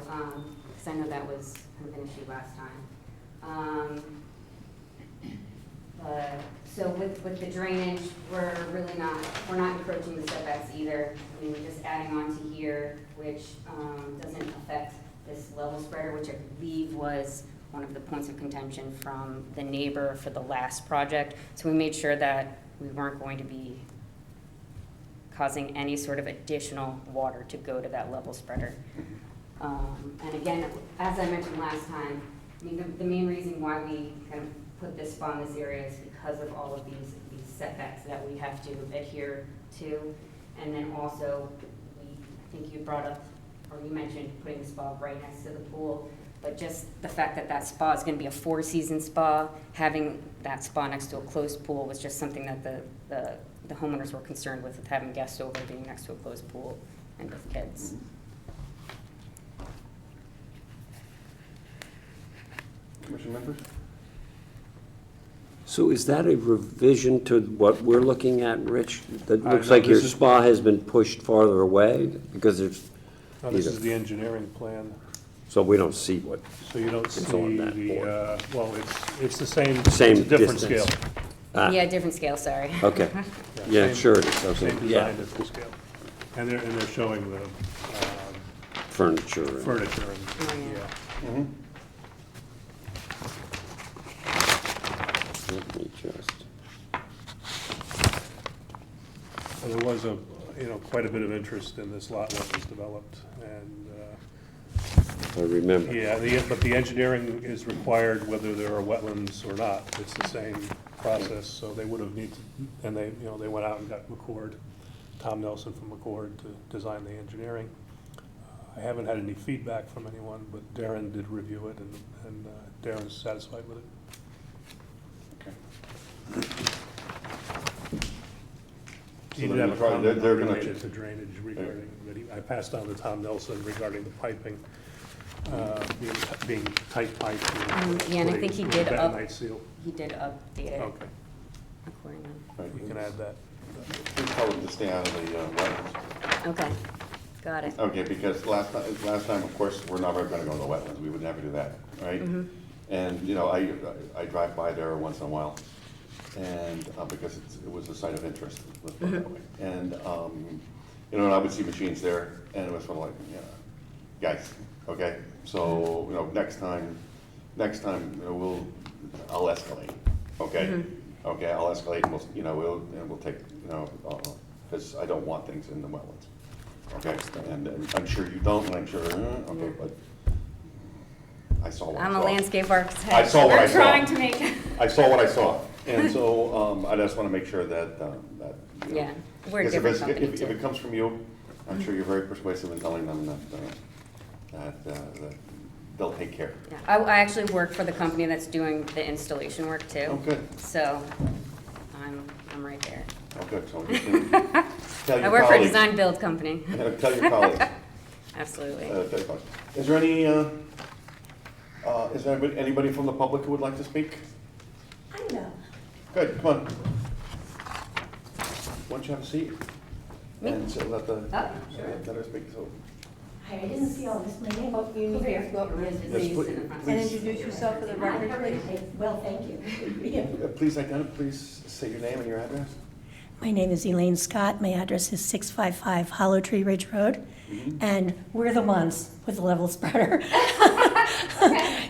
because I know that was kind of an issue last time. So with the drainage, we're not encroaching the setbacks either. I mean, we're just adding on to here, which doesn't affect this level spreader, which I believe was one of the points of contention from the neighbor for the last project. So we made sure that we weren't going to be causing any sort of additional water to go to that level spreader. And again, as I mentioned last time, I mean, the main reason why we kind of put this spa in this area is because of all of these setbacks that we have to adhere to. And then also, I think you brought up, or you mentioned putting the spa right next to the pool, but just the fact that that spa is gonna be a 4-season spa, having that spa next to a closed pool was just something that the homeowners were concerned with having guests over being next to a closed pool and with kids. Commission members? So is that a revision to what we're looking at, Rich? That looks No, like your this is- spa has been pushed farther away because there's, Now, this is the engineering plan, so we don't see what, so you don't It's see on that the, board. well, it's the same, Same it's a different distance. scale. Yeah, different scale, sorry. okay. Yeah, same- sure it is, okay, Same yeah, design, different scale. And they're showing the furniture. and- furniture and, Oh, yeah. yeah. Mm-hmm. Let me just, And there was quite a bit of interest in this lot when it was developed, and, I remember. but the engineering is required whether there are wetlands or not. It's the same process, so they would have needed, and they went out and got McCord, Tom Nelson from McCord to design the engineering. I haven't had any feedback from anyone, but Darren did review it, and Darren's satisfied with it. He did have a comment they're gonna related to drainage regarding, I passed on to Tom Nelson regarding the piping, being tight pipe. Yeah, and I think he did up- Bentonite seal. He did update it Okay, accordingly. Right, you can add that. Please tell them to stay out of the wetlands. Okay, got it. Okay, because last time, of course, we're never gonna go to the wetlands, we would never do that, right? And, I drive by there once in a while, and, because it was a site of interest, let's put it that way. And, and I would see machines there, and it was sort of like, guys, okay? So, next time, I'll escalate, okay? Okay, I'll escalate, and we'll take, because I don't want things in the wetlands. Okay, and I'm sure you don't, and I'm sure, okay, but I saw what I saw. I'm a landscape architect. I saw what I We're saw. trying to make, I saw what I saw, and so, I just wanna make sure that, yeah, we're a because different company if it too. comes from you, I'm sure you're very persuasive in telling them that they'll take care. Yeah, I actually work for the company that's doing the installation work too. Oh, good, So I'm right there. oh, good, so you can tell your I work for a colleagues. design build company. Tell your colleagues. Absolutely. Tell your colleagues. Is there anybody from the public who would like to speak? I know. Good, come on. Why don't you have a seat? Me? And so let sure. let her speak, so. I didn't see all this, my name. Oh, you need to go up Yes, Please, please. in the front. and introduce yourself for the record, please. Well, thank you. Please say your name and your address. My name is Elaine Scott. My address is 655 Hollow Tree Ridge Road, and we're the ones with the level spreader.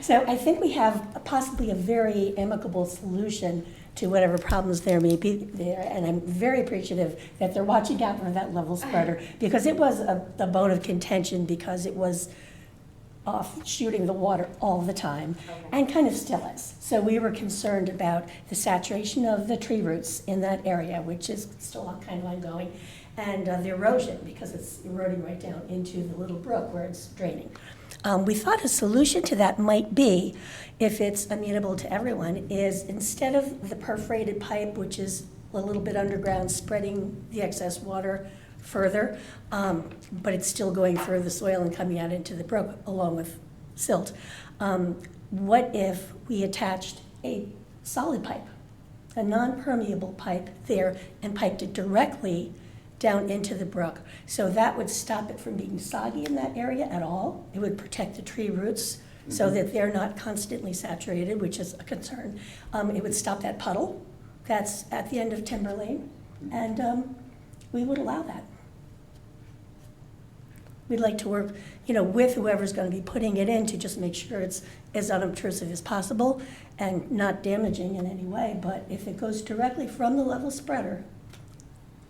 So I think we have possibly a very amicable solution to whatever problems there may be there, and I'm very appreciative that they're watching out for that level spreader, because it was a bone of contention, because it was off shooting the water all the time, and kind of still is. So we were concerned about the saturation of the tree roots in that area, which is still kind of ongoing, and the erosion, because it's eroding right down into the little brook where it's draining. We thought a solution to that might be, if it's amenable to everyone, is instead of the perforated pipe, which is a little bit underground, spreading the excess water further, but it's still going through the soil and coming out into the brook along with silt. What if we attached a solid pipe, a non-permeable pipe there, and piped it directly down into the brook? So that would stop it from being soggy in that area at all. It would protect the tree roots so that they're not constantly saturated, which is a concern. It would stop that puddle that's at the end of Timber Lane, and we would allow that. We'd like to work, with whoever's going to be putting it in to just make sure it's as unobtrusive as possible and not damaging in any way. But if it goes directly from the level spreader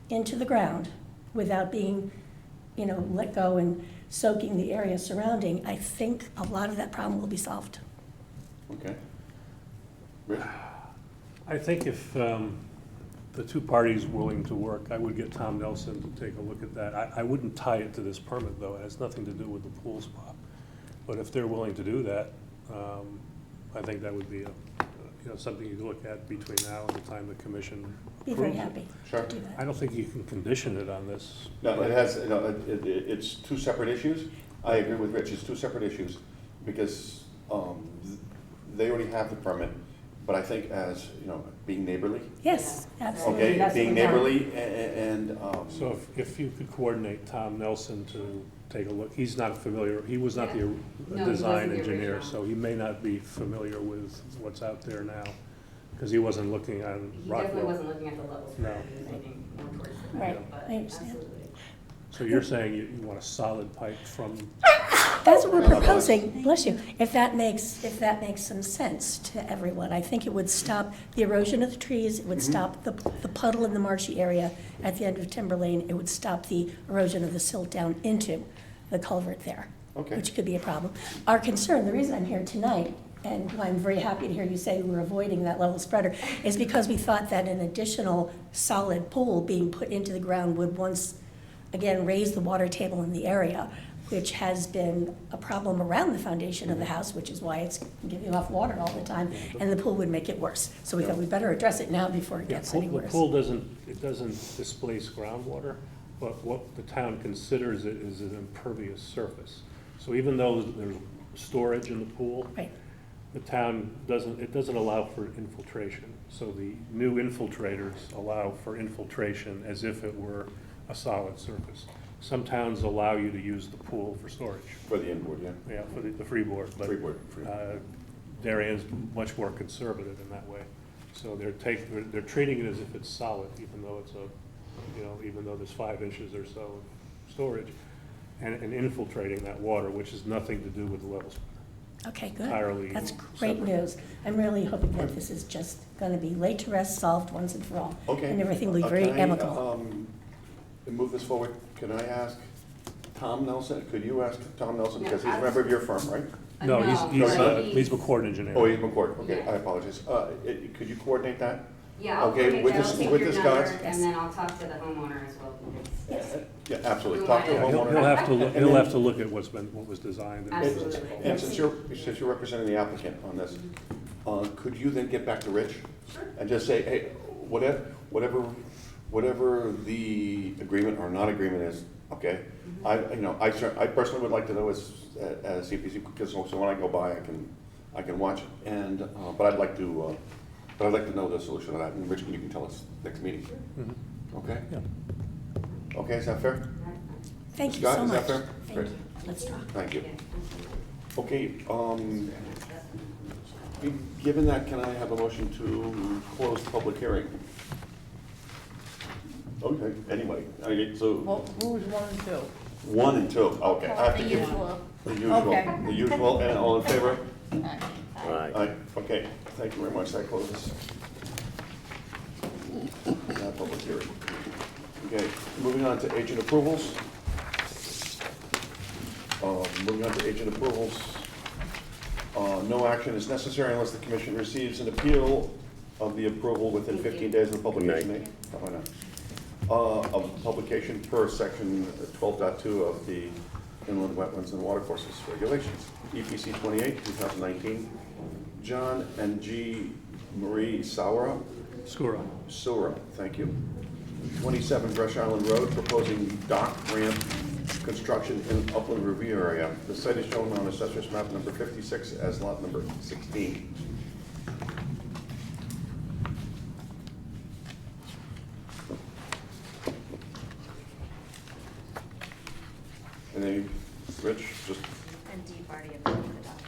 into the ground without being, let go and soaking the area surrounding, I think a lot of that problem will be solved. Okay. Rich? I think if the two parties willing to work, I would get Tom Nelson to take a look at that. I wouldn't tie it to this permit, though. It has nothing to do with the pool spot. But if they're willing to do that, I think that would be something you look at between now and the time the commission Be very approves it. happy Sure. to do I that. don't think you can condition it on this. No, it has, it's two separate issues. I agree with Rich, it's two separate issues, because they already have the permit, but I think as, being neighborly, Yes, absolutely. okay, That's being what we want. neighborly and. So if you could coordinate Tom Nelson to take a look, he's not familiar, he was not the No, he design wasn't the engineer, original. so he may not be familiar with what's out there now, because he wasn't looking on He Rock definitely Road. wasn't looking at the levels, No. he was looking more towards the Right, middle, but I understand. absolutely. So you're saying you want a solid pipe from, That's what we're proposing, bless you, if that makes some sense to everyone. I think it would stop the erosion of the trees, it would stop the puddle in the marshy area at the end of Timber Lane, it would stop the erosion of the silt down into the culvert there, Okay. which could be a problem. Our concern, the reason I'm here tonight, and why I'm very happy to hear you say we're avoiding that level spreader, is because we thought that an additional solid pool being put into the ground would once again raise the water table in the area, which has been a problem around the foundation of the house, which is why it's giving off water all the time, and the pool would make it worse. So we thought we better address it now before it gets any the worse. pool doesn't displace groundwater, but what the town considers it is an impervious surface. So even though there's storage in the pool, Right, the town doesn't allow for infiltration. So the new infiltrators allow for infiltration as if it were a solid surface. Some towns allow you to use the pool for storage, For the inboard, yeah. yeah, for the freeboard. But Freeboard. Darien's much more conservative in that way. So they're treating it as if it's solid, even though it's even though there's 5 inches or so of storage, and infiltrating that water, which has nothing to do with the level spreader. okay, good. Entirely That's great separate. news. I'm really hoping that this is just gonna be laid to rest, solved once and for all. Okay. And everything will be very Can I, amicable. move this forward, can I ask Tom Nelson, could you ask Tom Nelson, No, because he's a I- member of your firm, right? No, No, he's McCord Engineer. Oh, he's McCord, okay, Yeah. I apologize. Could you coordinate that? Yeah, I'll Okay, coordinate with that. this- I'll take with your this number, guys? Yes. and then I'll talk to the homeowner as well. Yes. Yeah, absolutely, talk to the Yeah, he'll homeowner. have to look, And he'll then- have to look at what was designed. and- Absolutely. And since you're representing the applicant on this, could you then get back to Rich? And just say, hey, whatever the agreement or non-agreement is, okay? I personally would like to know as CPC, because so when I go by, I can watch it, and, but I'd like to know the solution to that, and Rich, you can tell us next meeting, Mhm. okay? Yeah. Okay, is that fair? Thank you Scott, so is that much. fair? Thank Great. you. Let's talk. Thank you. Yeah, absolutely. Okay, given that, can I have a motion to close the public hearing? Okay, anyway, okay, so Well, who was 1 and 2? 1 and 2, okay. I have to The give- usual. The usual, Okay. the usual, and all in favor? Aye. Aye, okay, thank you very much, that closes. That public hearing. Okay, moving on to agent approvals. Moving on to agent approvals. No action is necessary unless the commission receives an appeal of the approval within 15 days of the publication date. Why not? Of publication per section 12.2 of the Inland Wetlands and Watercourses Regulations. EPC 28, 2019. John and G. Marie Saura, Skura. thank you. 27 Brush Island Road, proposing dock ramp construction in upland review area. The site is shown on assessor's map number 56 as lot number 16. And then, Rich, just, And Deep already approved the dock.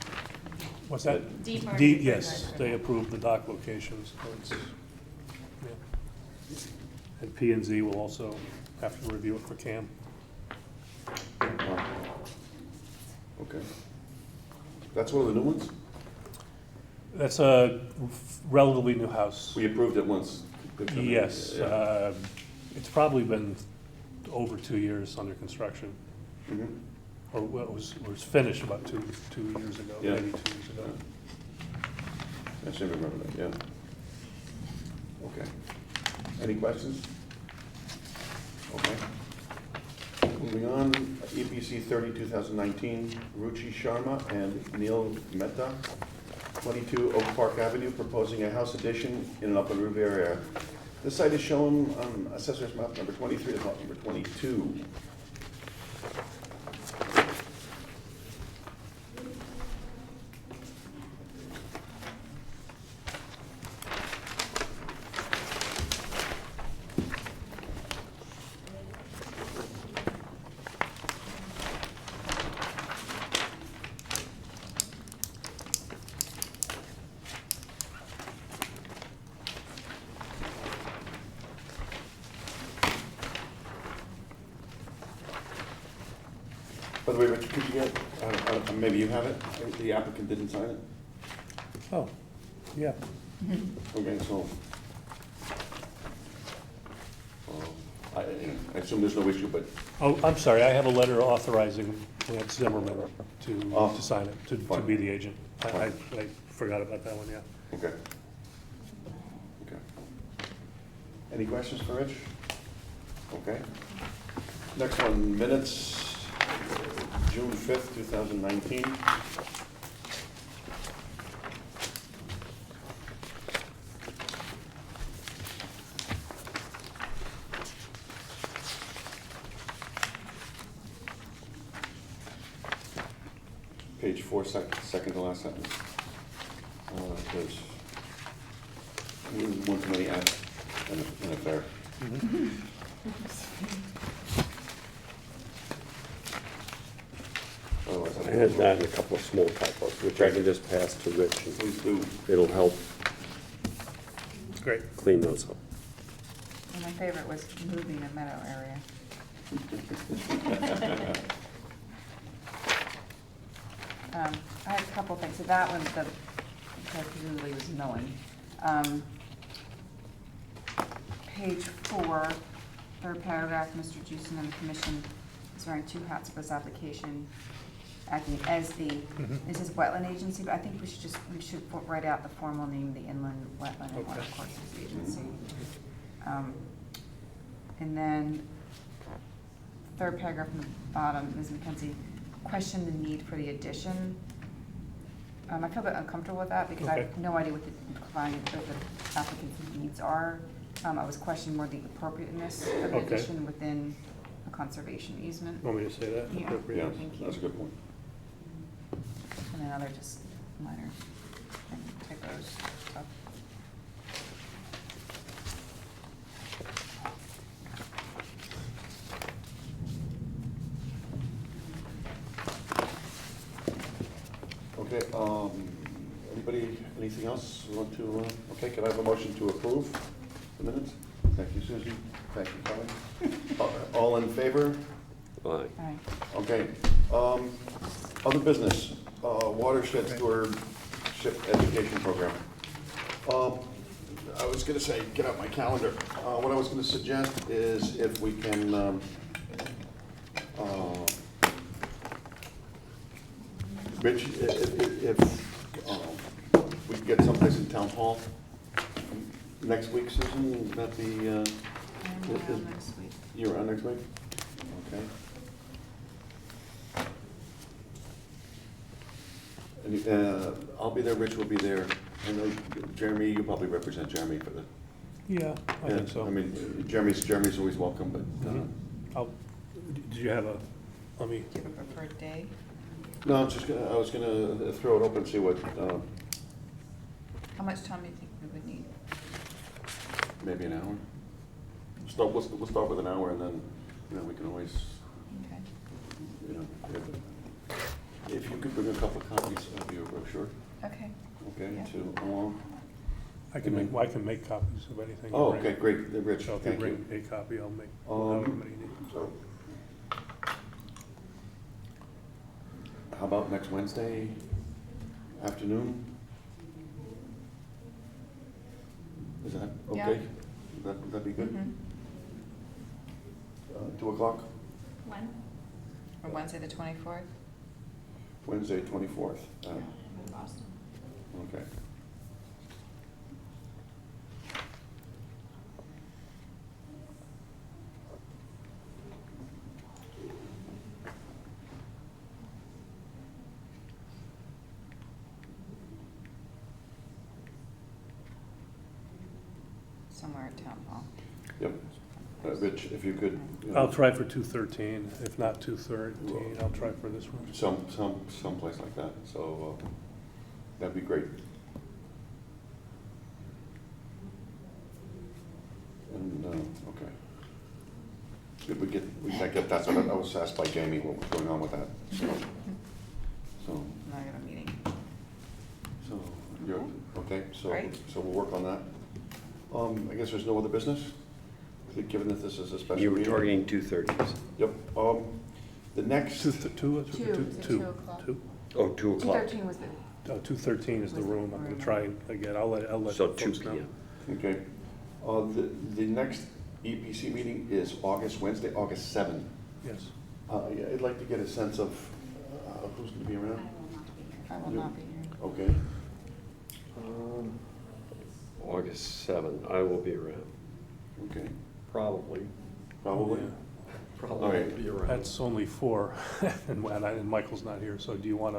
What's that? Deep already approved Yes, that. they approved the dock locations. So it's- yeah. And P and Z will also have to review it for CAM. okay. That's one of the new ones? That's a relatively new house. We approved it once. Yes, Yeah. it's probably been over 2 years under construction, Mhm. or well, it was finished about two years ago, Yeah. maybe 2 years ago. I seem to remember that, yeah. Okay. Any questions? Okay. Moving on, EPC 30, 2019, Ruchi Sharma and Neil Mehta, 22 Oak Park Avenue, proposing a house addition in an upland roof area. The site is shown on assessor's map number 23 as lot number 22. By the way, Richard, could you get, maybe you have it, the applicant didn't sign it? Oh, yeah. Okay, so. I assume there's no issue, but, Oh, I'm sorry, I have a letter authorizing Lance Zimmerman Oh, to sign it, to fine. be the agent. I Fine. forgot about that one, yeah. okay. Okay. Any questions for Rich? Okay. Next one, minutes, June 5th, 2019. Page 4, second to last sentence. There's one too many F's in a fair. Otherwise, I had that and a couple of small typos, which I can just pass to Rich, and Please do. it'll help Great. clean those up. And my favorite was moving a meadow area. I had a couple things, so that one, the, presumably was milling. Page 4, third paragraph, Mr. Jewson and the commission is wearing 2 hats for this application, acting as the, this is wetland agency, but I think we should write out the formal name, the Inland Wetland and Okay. Watercourses Agency. And then, third paragraph from the bottom, Ms. McKenzie questioned the need for the addition. I feel a bit uncomfortable with that because I have Okay. no idea what the client, what the applicant's needs are. I was questioning more the appropriateness of the Okay. addition within a conservation easement. Want me to say that? Yeah. Appropriate? Yes, Thank you. that's a good point. And then other just minor typos stuff. Okay, anybody, anything else you want to, okay, can I have a motion to approve the minutes? Thank you, Susan. Thank you, Kelly. All in favor? Aye. All right. Okay. Other business, watershed stewardship education program. I was gonna say, get out my calendar. What I was gonna suggest is if we can, Rich, if we could get someplace in town hall next week, Susan, would that be, I'm around next week. you're on next week? Okay. And, I'll be there, Rich will be there. I know Jeremy, you probably represent Jeremy for the. Yeah, I think so. I mean, Jeremy's always welcome, but, Mhm. Did you have let me, Do you have a preferred day? no, I was gonna throw it open, see what, How much time do you think we would need? maybe an hour. We'll start with an hour and then, we can always, Okay. if you could bring a couple of copies of your brochure, Okay. okay, Yeah. to along. I can make copies of anything. you Oh, bring. okay, great, Rich, So if you thank you. bring a copy, I'll make Um, however many you need. So, how about next Wednesday afternoon? Is that Yeah. okay? That'd be good? Mhm. 2 o'clock, When? On Wednesday, the 24th? Wednesday, 24th. I'm in Boston. Okay. Somewhere at town hall. Yep. Rich, if you could. I'll try for 2:13, if not 2:13, I'll try for this one. Someplace like that, so, that'd be great. And, okay. Did we get that, so I was asked by Jamie what was going on with that, so, Now I have a meeting. so, you're, okay, Great. so we'll work on that. I guess there's no other business, given that this is a special You were meeting? targeting 2:30. Yep, the next, Two, Is it 2 o'clock? Oh, 2 o'clock. 2:13 was the, 2:13 is the room, I'm gonna try and, again, I'll let So 2 folks know. p.m. okay, the next EPC meeting is Wednesday, August 7th. Yes. Yeah, I'd like to get a sense of who's going to be I around. will not be here. I will not be here. Okay, August 7th, I will be around. okay, Probably. probably. Yeah. Probably All right. will be around. That's only 4, and Michael's not here, so do you want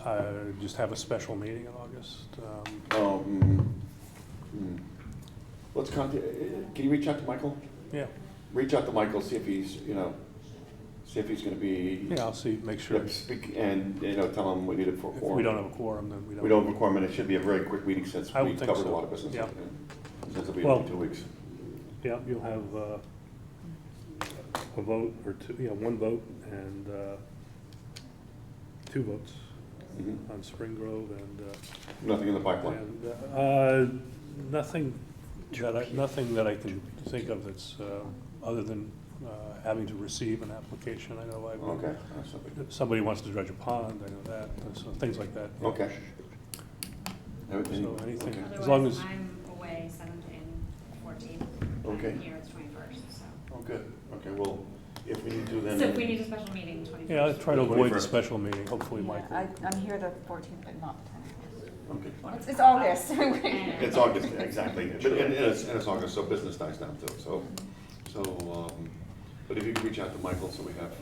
to just have a special meeting in August? Let's contact, can you reach out to Michael? Yeah, Reach out to Michael, see if he's, see if he's going to be. yeah, I'll see, make sure. Yep, speak, and, tell him we need it for If quorum. we don't have a quorum, then we don't. We don't have a quorum, and it should be a very quick meeting since I would we've think covered a so. lot of business. Yeah. Since it'll be Well- only 2 weeks. Yeah, you'll have a vote or two, one vote and 2 votes Mhm. on Spring Grove and, Nothing in the pipeline. nothing that I can think of that's, other than having to receive an application. I know Okay, that's something. somebody wants to dredge a pond, I know that, so things like that. Okay. So anything, Okay. as long as, I'm away 7th and 14th. Okay. I'm here it's 21st, so. Oh, good. Okay, well, if we need to then. So if we need a special meeting, 21st. yeah, I'll try to avoid the 21st. special meeting, hopefully Michael. I'm here the 14th, but not the 21st. Okay. It's August. It's August, exactly. But, and it's August, so business dies down too, so, but if you could reach out to Michael so we have,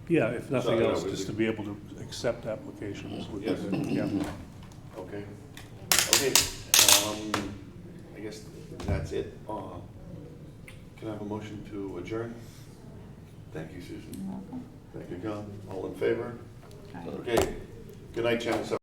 Yeah, if nothing So, else, we- just to be able to accept applications would be Yes. good, yeah. okay. Okay, I guess that's it. Can I have a motion to adjourn? Thank you, Susan. Thank you, John. All in favor? Okay. Good night, Channel 7.